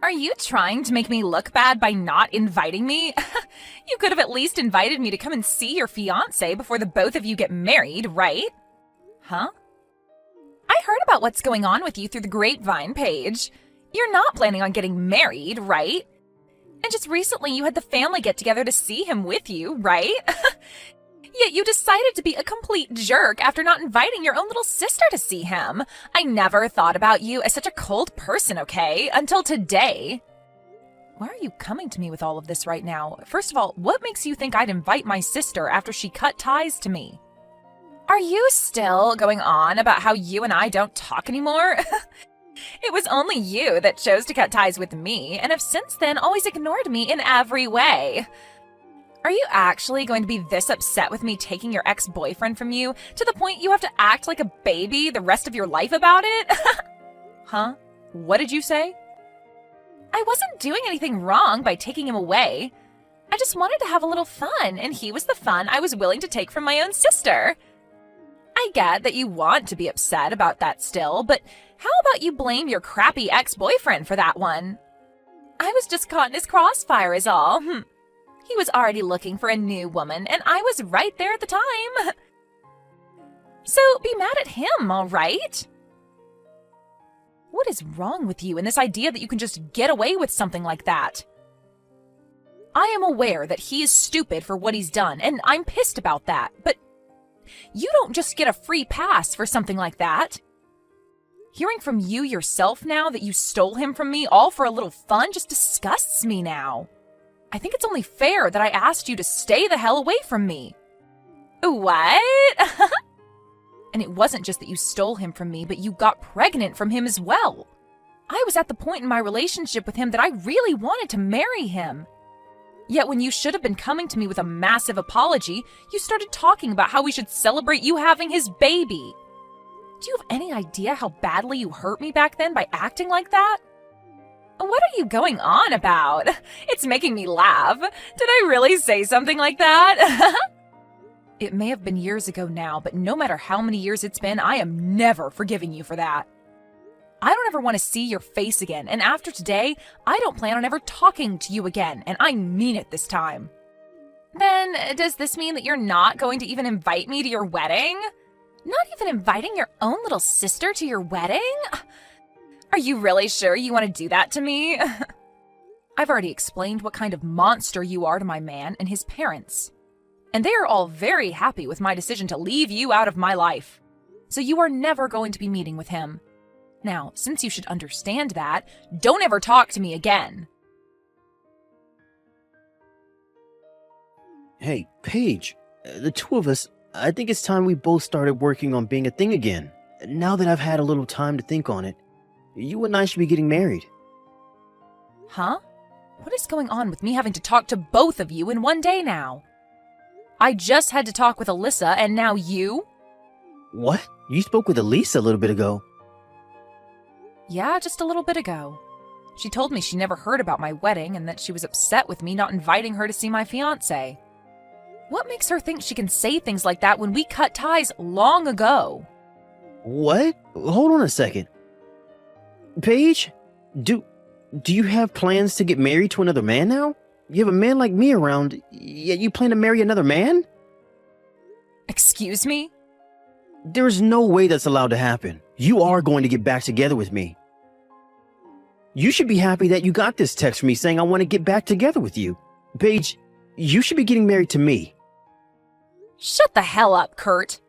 Are you trying to make me look bad by not inviting me? You could have at least invited me to come and see your fiancé before the both of you get married, right? Huh? I heard about what's going on with you through the grapevine, Paige. You're not planning on getting married, right? And just recently you had the family get together to see him with you, right? Yet you decided to be a complete jerk after not inviting your own little sister to see him. I never thought about you as such a cold person, okay? Until today. Why are you coming to me with all of this right now? First of all, what makes you think I'd invite my sister after she cut ties to me? Are you still going on about how you and I don't talk anymore? It was only you that chose to cut ties with me, and have since then always ignored me in every way. Are you actually going to be this upset with me taking your ex-boyfriend from you to the point you have to act like a baby the rest of your life about it? Huh? What did you say? I wasn't doing anything wrong by taking him away. I just wanted to have a little fun, and he was the fun I was willing to take from my own sister. I get that you want to be upset about that still, but how about you blame your crappy ex-boyfriend for that one? I was just caught in his crossfire is all. He was already looking for a new woman, and I was right there at the time. So be mad at him, all right? What is wrong with you and this idea that you can just get away with something like that? I am aware that he is stupid for what he's done, and I'm pissed about that, but you don't just get a free pass for something like that. Hearing from you yourself now that you stole him from me all for a little fun just disgusts me now. I think it's only fair that I asked you to stay the hell away from me. What? And it wasn't just that you stole him from me, but you got pregnant from him as well. I was at the point in my relationship with him that I really wanted to marry him. Yet when you should have been coming to me with a massive apology, you started talking about how we should celebrate you having his baby. Do you have any idea how badly you hurt me back then by acting like that? What are you going on about? It's making me laugh. Did I really say something like that? It may have been years ago now, but no matter how many years it's been, I am never forgiving you for that. I don't ever want to see your face again, and after today, I don't plan on ever talking to you again, and I mean it this time. Then, does this mean that you're not going to even invite me to your wedding? Not even inviting your own little sister to your wedding? Are you really sure you want to do that to me? I've already explained what kind of monster you are to my man and his parents. And they are all very happy with my decision to leave you out of my life. So you are never going to be meeting with him. Now, since you should understand that, don't ever talk to me again. Hey, Paige, the two of us, I think it's time we both started working on being a thing again. Now that I've had a little time to think on it, you and I should be getting married. Huh? What is going on with me having to talk to both of you in one day now? I just had to talk with Alyssa, and now you? What? You spoke with Elisa a little bit ago. Yeah, just a little bit ago. She told me she never heard about my wedding and that she was upset with me not inviting her to see my fiancé. What makes her think she can say things like that when we cut ties long ago? What? Hold on a second. Paige, do you have plans to get married to another man now? You have a man like me around, yet you plan to marry another man? Excuse me? There's no way that's allowed to happen. You are going to get back together with me. You should be happy that you got this text from me saying I want to get back together with you. Paige, you should be getting married to me. Shut the hell up, Kurt.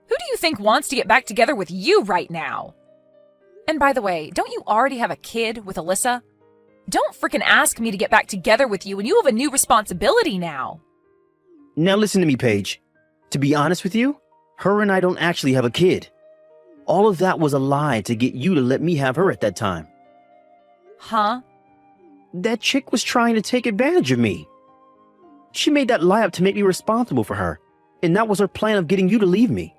Who do you think wants to get back together with you right now? And by the way, don't you already have a kid with Alyssa? Don't frickin' ask me to get back together with you when you have a new responsibility now. Now listen to me, Paige. To be honest with you, her and I don't actually have a kid. All of that was a lie to get you to let me have her at that time. Huh? That chick was trying to take advantage of me. She made that lie up to make me responsible for her, and that was her plan of getting you to leave me.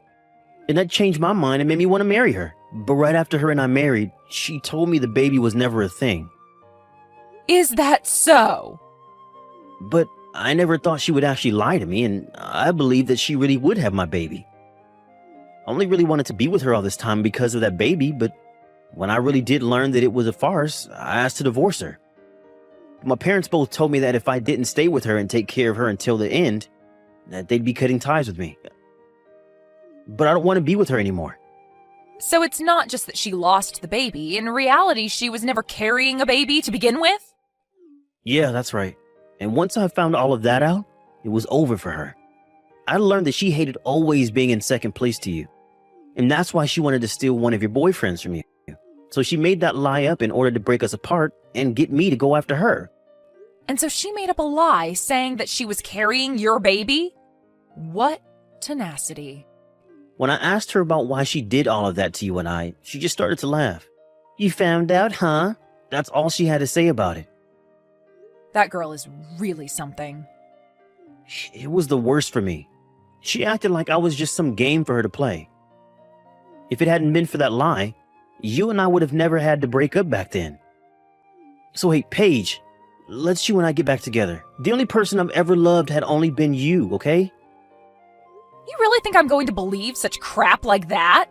And that changed my mind and made me want to marry her. But right after her and I married, she told me the baby was never a thing. Is that so? But I never thought she would actually lie to me, and I believed that she really would have my baby. I only really wanted to be with her all this time because of that baby, but When I really did learn that it was a farce, I asked to divorce her. My parents both told me that if I didn't stay with her and take care of her until the end, that they'd be cutting ties with me. But I don't want to be with her anymore. So it's not just that she lost the baby. In reality, she was never carrying a baby to begin with? Yeah, that's right. And once I found all of that out, it was over for her. I learned that she hated always being in second place to you. And that's why she wanted to steal one of your boyfriends from you. So she made that lie up in order to break us apart and get me to go after her. And so she made up a lie saying that she was carrying your baby? What tenacity. When I asked her about why she did all of that to you and I, she just started to laugh. You found out, huh? That's all she had to say about it. That girl is really something. It was the worst for me. She acted like I was just some game for her to play. If it hadn't been for that lie, you and I would have never had to break up back then. So hey, Paige, let's you and I get back together. The only person I've ever loved had only been you, okay? You really think I'm going to believe such crap like that?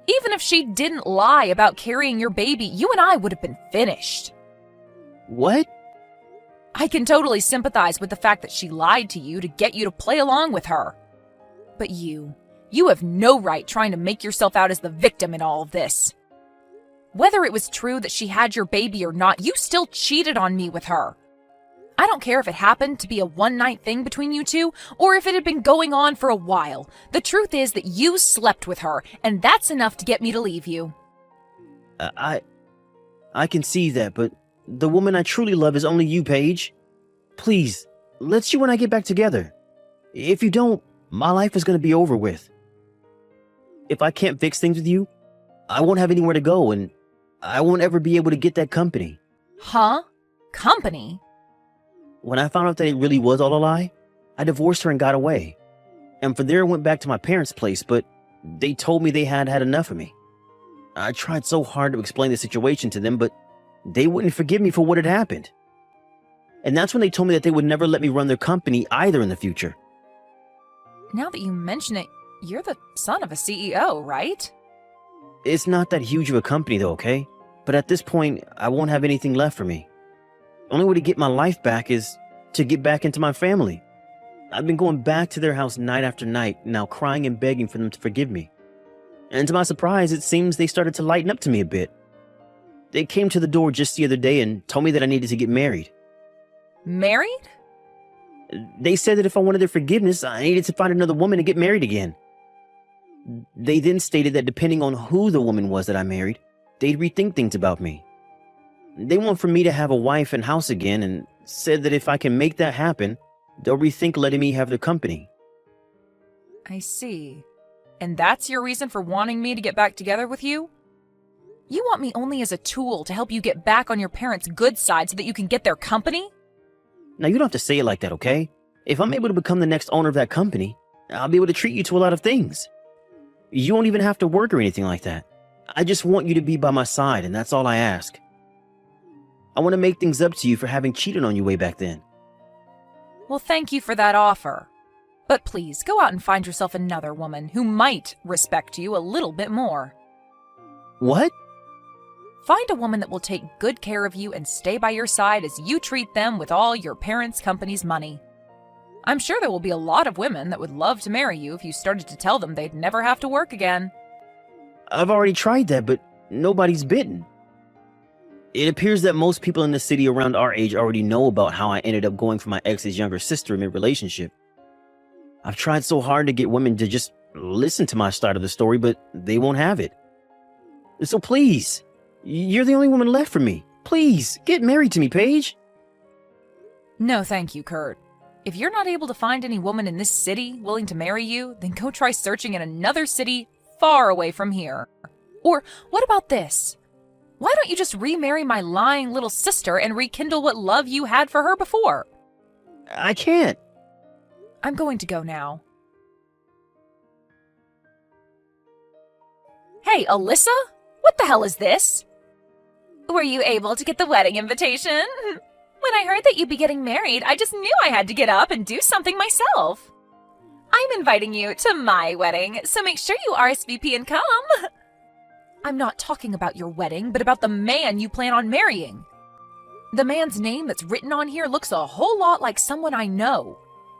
Even if she didn't lie about carrying your baby, you and I would have been finished. What? I can totally sympathize with the fact that she lied to you to get you to play along with her. But you have no right trying to make yourself out as the victim in all of this. Whether it was true that she had your baby or not, you still cheated on me with her. I don't care if it happened to be a one-night thing between you two, or if it had been going on for a while. The truth is that you slept with her, and that's enough to get me to leave you. I can see that, but the woman I truly love is only you, Paige. Please, let's you and I get back together. If you don't, my life is going to be over with. If I can't fix things with you, I won't have anywhere to go, and I won't ever be able to get that company. Huh? Company? When I found out that it really was all a lie, I divorced her and got away. And from there I went back to my parents' place, but they told me they had had enough of me. I tried so hard to explain the situation to them, but they wouldn't forgive me for what had happened. And that's when they told me that they would never let me run their company either in the future. Now that you mention it, you're the son of a CEO, right? It's not that huge of a company though, okay? But at this point, I won't have anything left for me. The only way to get my life back is to get back into my family. I've been going back to their house night after night, now crying and begging for them to forgive me. And to my surprise, it seems they started to lighten up to me a bit. They came to the door just the other day and told me that I needed to get married. Married? They said that if I wanted their forgiveness, I needed to find another woman to get married again. They then stated that depending on who the woman was that I married, they'd rethink things about me. They want for me to have a wife and house again, and said that if I can make that happen, they'll rethink letting me have their company. I see. And that's your reason for wanting me to get back together with you? You want me only as a tool to help you get back on your parents' good side so that you can get their company? Now, you don't have to say it like that, okay? If I'm able to become the next owner of that company, I'll be able to treat you to a lot of things. You won't even have to work or anything like that. I just want you to be by my side, and that's all I ask. I want to make things up to you for having cheated on you way back then. Well, thank you for that offer. But please, go out and find yourself another woman who might respect you a little bit more. What? Find a woman that will take good care of you and stay by your side as you treat them with all your parents' company's money. I'm sure there will be a lot of women that would love to marry you if you started to tell them they'd never have to work again. I've already tried that, but nobody's bitten. It appears that most people in the city around our age already know about how I ended up going for my ex's younger sister in mid-relationship. I've tried so hard to get women to just listen to my side of the story, but they won't have it. So please, you're the only woman left for me. Please, get married to me, Paige. No, thank you, Kurt. If you're not able to find any woman in this city willing to marry you, then go try searching in another city far away from here. Or what about this? Why don't you just remarry my lying little sister and rekindle what love you had for her before? I can't. I'm going to go now. Hey, Alyssa? What the hell is this? Were you able to get the wedding invitation? When I heard that you'd be getting married, I just knew I had to get up and do something myself. I'm inviting you to my wedding, so make sure you RSVP and come. I'm not talking about your wedding, but about the man you plan on marrying. The man's name that's written on here looks a whole lot like someone I know.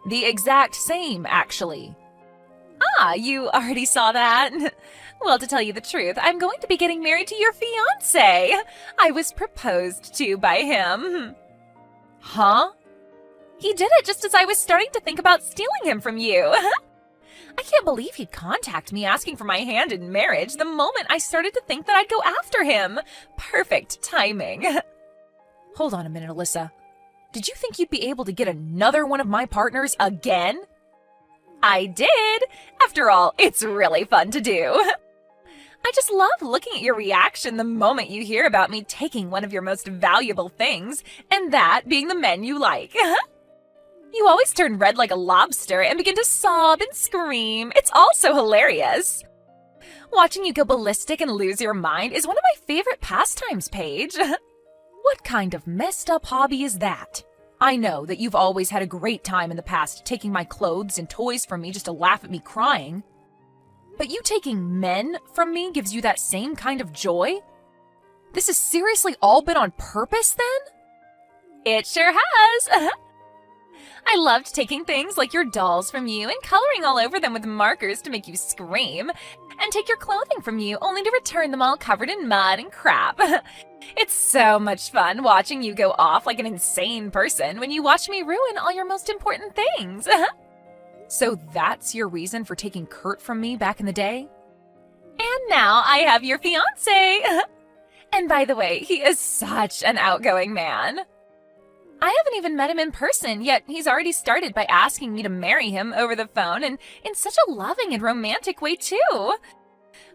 The exact same, actually. Ah, you already saw that? Well, to tell you the truth, I'm going to be getting married to your fiancé. I was proposed to by him. Huh? He did it just as I was starting to think about stealing him from you. I can't believe he'd contact me asking for my hand in marriage the moment I started to think that I'd go after him. Perfect timing. Hold on a minute, Alyssa. Did you think you'd be able to get another one of my partners again? I did. After all, it's really fun to do. I just love looking at your reaction the moment you hear about me taking one of your most valuable things, and that being the men you like. You always turn red like a lobster and begin to sob and scream. It's all so hilarious. Watching you go ballistic and lose your mind is one of my favorite pastimes, Paige. What kind of messed up hobby is that? I know that you've always had a great time in the past taking my clothes and toys from me just to laugh at me crying. But you taking men from me gives you that same kind of joy? This has seriously all been on purpose then? It sure has. I loved taking things like your dolls from you and coloring all over them with markers to make you scream, and take your clothing from you only to return them all covered in mud and crap. It's so much fun watching you go off like an insane person when you watch me ruin all your most important things. So that's your reason for taking Kurt from me back in the day? And now I have your fiancé. And by the way, he is such an outgoing man. I haven't even met him in person, yet he's already started by asking me to marry him over the phone, and in such a loving and romantic way too.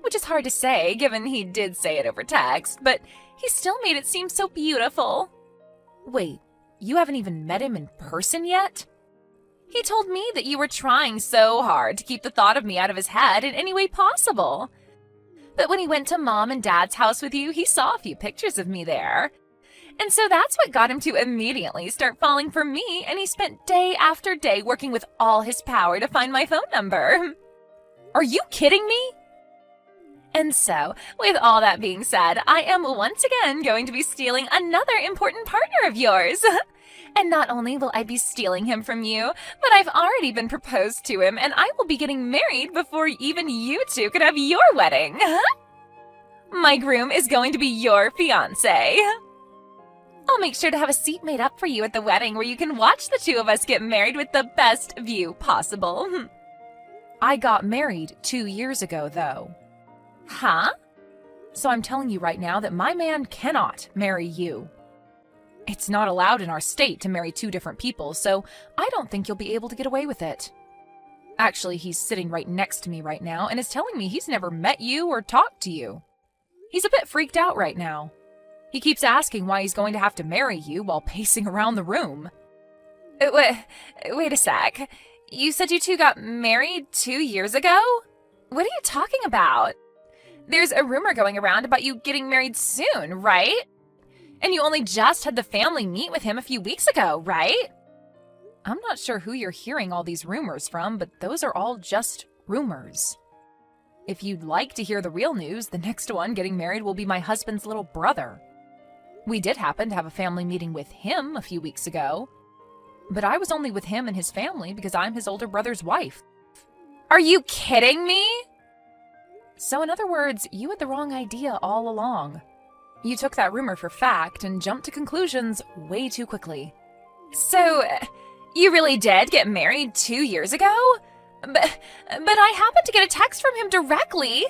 Which is hard to say, given he did say it over text, but he still made it seem so beautiful. Wait, you haven't even met him in person yet? He told me that you were trying so hard to keep the thought of me out of his head in any way possible. But when he went to Mom and Dad's house with you, he saw a few pictures of me there. And so that's what got him to immediately start falling for me, and he spent day after day working with all his power to find my phone number. Are you kidding me? And so, with all that being said, I am once again going to be stealing another important partner of yours. And not only will I be stealing him from you, but I've already been proposed to him, and I will be getting married before even you two could have your wedding. My groom is going to be your fiancé. I'll make sure to have a seat made up for you at the wedding where you can watch the two of us get married with the best view possible. I got married 2 years ago, though. Huh? So I'm telling you right now that my man cannot marry you. It's not allowed in our state to marry two different people, so I don't think you'll be able to get away with it. Actually, he's sitting right next to me right now and is telling me he's never met you or talked to you. He's a bit freaked out right now. He keeps asking why he's going to have to marry you while pacing around the room. Wait a sec. You said you two got married 2 years ago? What are you talking about? There's a rumor going around about you getting married soon, right? And you only just had the family meet with him a few weeks ago, right? I'm not sure who you're hearing all these rumors from, but those are all just rumors. If you'd like to hear the real news, the next one getting married will be my husband's little brother. We did happen to have a family meeting with him a few weeks ago, but I was only with him and his family because I'm his older brother's wife. Are you kidding me? So in other words, you had the wrong idea all along. You took that rumor for fact and jumped to conclusions way too quickly. So, you really did get married 2 years ago? But I happened to get a text from him directly.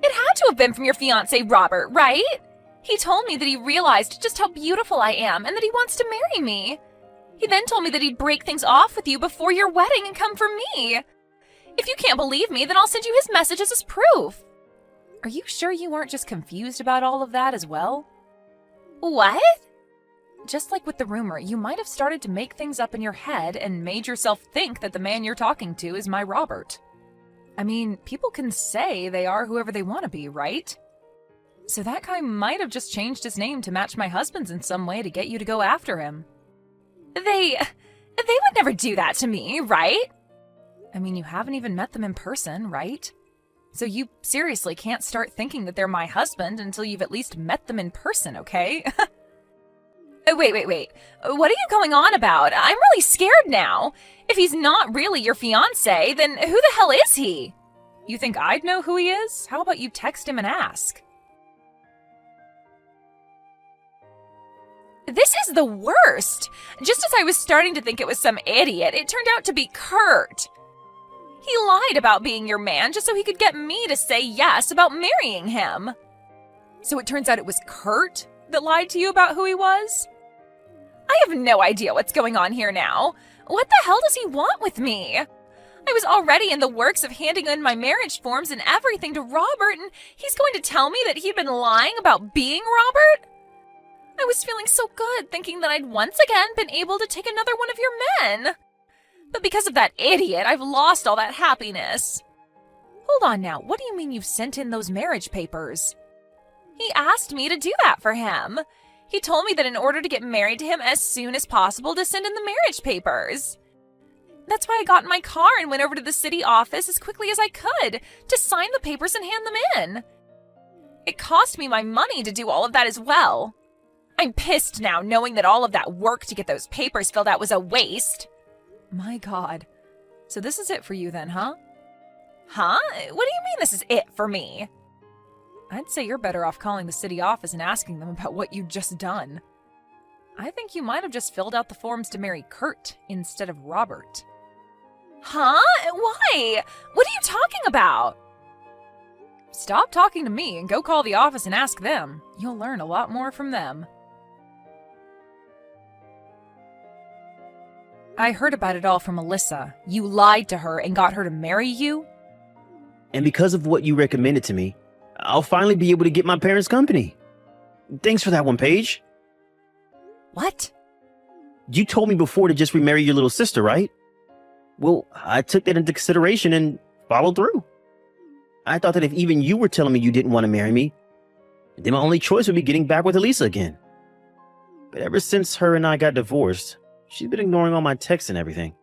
It had to have been from your fiancé, Robert, right? He told me that he realized just how beautiful I am and that he wants to marry me. He then told me that he'd break things off with you before your wedding and come for me. If you can't believe me, then I'll send you his messages as proof. Are you sure you weren't just confused about all of that as well? What? Just like with the rumor, you might have started to make things up in your head and made yourself think that the man you're talking to is my Robert. I mean, people can say they are whoever they want to be, right? So that guy might have just changed his name to match my husband's in some way to get you to go after him. They would never do that to me, right? I mean, you haven't even met them in person, right? So you seriously can't start thinking that they're my husband until you've at least met them in person, okay? Wait. What are you going on about? I'm really scared now. If he's not really your fiancé, then who the hell is he? You think I'd know who he is? How about you text him and ask? This is the worst. Just as I was starting to think it was some idiot, it turned out to be Kurt. He lied about being your man just so he could get me to say yes about marrying him. So it turns out it was Kurt that lied to you about who he was? I have no idea what's going on here now. What the hell does he want with me? I was already in the works of handing in my marriage forms and everything to Robert, and he's going to tell me that he'd been lying about being Robert? I was feeling so good, thinking that I'd once again been able to take another one of your men. But because of that idiot, I've lost all that happiness. Hold on now, what do you mean you've sent in those marriage papers? He asked me to do that for him. He told me that in order to get married to him as soon as possible to send in the marriage papers. That's why I got in my car and went over to the city office as quickly as I could to sign the papers and hand them in. It cost me my money to do all of that as well. I'm pissed now knowing that all of that work to get those papers filled out was a waste. My God. So this is it for you then, huh? Huh? What do you mean this is it for me? I'd say you're better off calling the city office and asking them about what you'd just done. I think you might have just filled out the forms to marry Kurt instead of Robert. Huh? Why? What are you talking about? Stop talking to me and go call the office and ask them. You'll learn a lot more from them. I heard about it all from Alyssa. You lied to her and got her to marry you? And because of what you recommended to me, I'll finally be able to get my parents' company. Thanks for that one, Paige. What? You told me before to just remarry your little sister, right? Well, I took that into consideration and followed through. I thought that if even you were telling me you didn't want to marry me, then my only choice would be getting back with Elisa again. But ever since her and I got divorced, she's been ignoring all my texts and everything.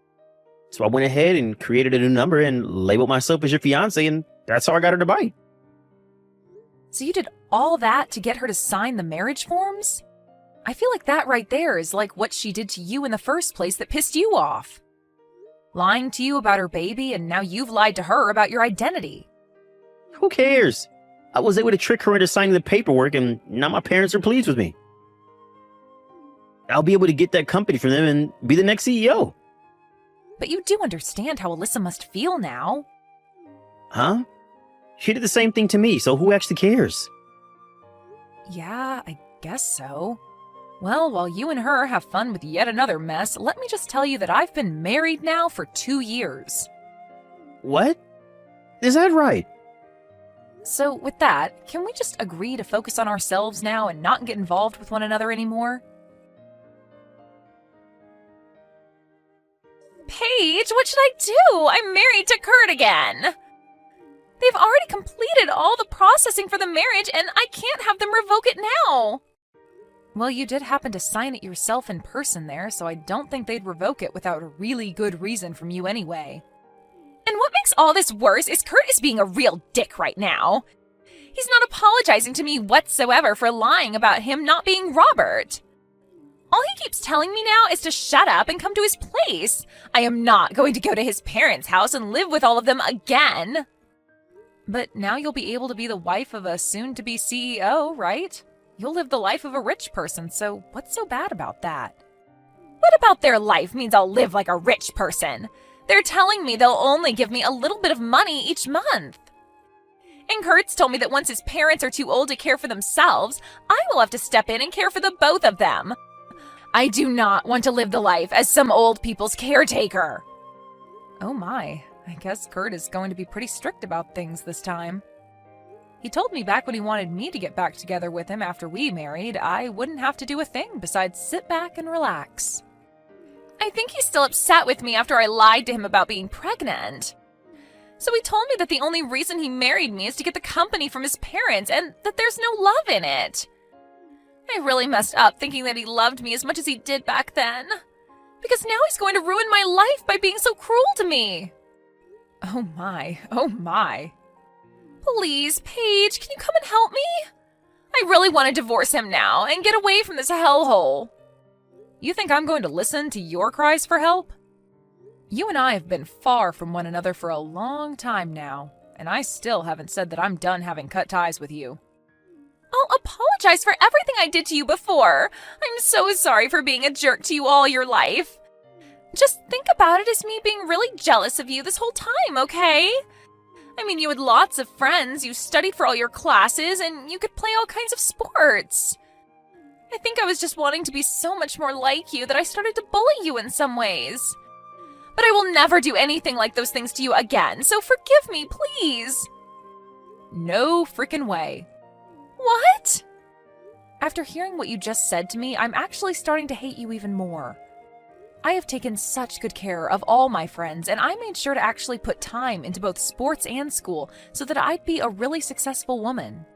So I went ahead and created a new number and labeled myself as your fiance, and that's how I got her to bite. So you did all that to get her to sign the marriage forms? I feel like that right there is like what she did to you in the first place that pissed you off. Lying to you about her baby, and now you've lied to her about your identity. Who cares? I was able to trick her into signing the paperwork, and now my parents are pleased with me. I'll be able to get that company from them and be the next CEO. But you do understand how Alyssa must feel now. Huh? She did the same thing to me, so who actually cares? Yeah, I guess so. Well, while you and her have fun with yet another mess, let me just tell you that I've been married now for 2 years. What? Is that right? So with that, can we just agree to focus on ourselves now and not get involved with one another anymore? Paige, what should I do? I'm married to Kurt again. They've already completed all the processing for the marriage, and I can't have them revoke it now. Well, you did happen to sign it yourself in person there, so I don't think they'd revoke it without a really good reason from you anyway. And what makes all this worse is Kurt is being a real dick right now. He's not apologizing to me whatsoever for lying about him not being Robert. All he keeps telling me now is to shut up and come to his place. I am not going to go to his parents' house and live with all of them again. But now you'll be able to be the wife of a soon-to-be CEO, right? You'll live the life of a rich person, so what's so bad about that? What about their life means I'll live like a rich person? They're telling me they'll only give me a little bit of money each month. And Kurt's told me that once his parents are too old to care for themselves, I will have to step in and care for the both of them. I do not want to live the life as some old people's caretaker. Oh my, I guess Kurt is going to be pretty strict about things this time. He told me back when he wanted me to get back together with him after we married, I wouldn't have to do a thing besides sit back and relax. I think he's still upset with me after I lied to him about being pregnant. So he told me that the only reason he married me is to get the company from his parents and that there's no love in it. I really messed up thinking that he loved me as much as he did back then. Because now he's going to ruin my life by being so cruel to me. Oh my, oh my. Please, Paige, can you come and help me? I really want to divorce him now and get away from this hellhole. You think I'm going to listen to your cries for help? You and I have been far from one another for a long time now, and I still haven't said that I'm done having cut ties with you. I'll apologize for everything I did to you before. I'm so sorry for being a jerk to you all your life. Just think about it as me being really jealous of you this whole time, okay? I mean, you had lots of friends, you studied for all your classes, and you could play all kinds of sports. I think I was just wanting to be so much more like you that I started to bully you in some ways. But I will never do anything like those things to you again, so forgive me, please. No frickin' way. What? After hearing what you just said to me, I'm actually starting to hate you even more. I have taken such good care of all my friends, and I made sure to actually put time into both sports and school so that I'd be a really successful woman.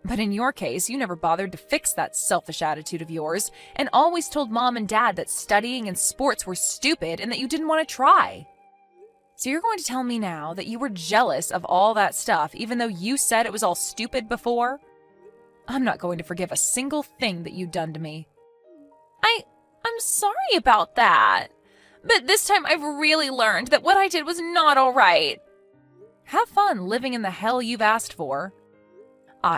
But in your case, you never bothered to fix that selfish attitude of yours, and always told Mom and Dad that studying and sports were stupid and that you didn't want to try. So you're going to tell me now that you were jealous of all that stuff, even though you said it was all stupid before? I'm not going to forgive a single thing that you've done to me. I'm sorry about that. But this time I've really learned that what I did was not all right. Have fun living in the hell you've asked for.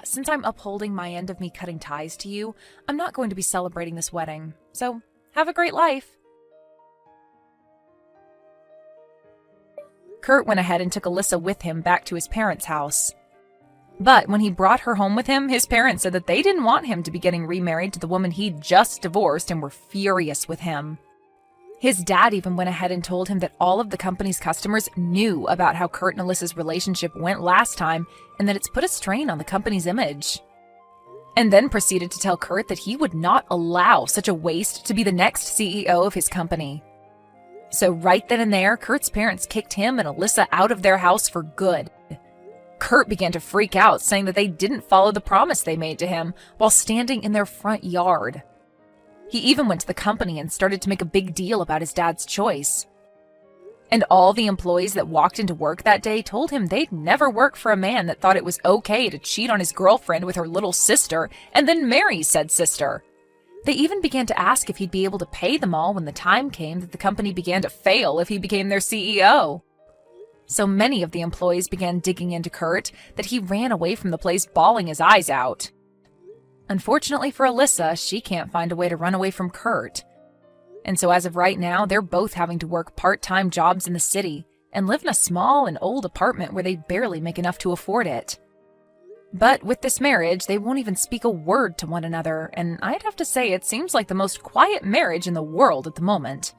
Since I'm upholding my end of me cutting ties to you, I'm not going to be celebrating this wedding. So, have a great life. Kurt went ahead and took Alyssa with him back to his parents' house. But when he brought her home with him, his parents said that they didn't want him to be getting remarried to the woman he'd just divorced and were furious with him. His dad even went ahead and told him that all of the company's customers knew about how Kurt and Alyssa's relationship went last time and that it's put a strain on the company's image. And then proceeded to tell Kurt that he would not allow such a waste to be the next CEO of his company. So right then and there, Kurt's parents kicked him and Alyssa out of their house for good. Kurt began to freak out, saying that they didn't follow the promise they made to him while standing in their front yard. He even went to the company and started to make a big deal about his dad's choice. And all the employees that walked into work that day told him they'd never work for a man that thought it was okay to cheat on his girlfriend with her little sister and then marry said sister. They even began to ask if he'd be able to pay them all when the time came that the company began to fail if he became their CEO. So many of the employees began digging into Kurt that he ran away from the place bawling his eyes out. Unfortunately for Alyssa, she can't find a way to run away from Kurt. And so as of right now, they're both having to work part-time jobs in the city and live in a small and old apartment where they barely make enough to afford it. But with this marriage, they won't even speak a word to one another, and I'd have to say it seems like the most quiet marriage in the world at the moment.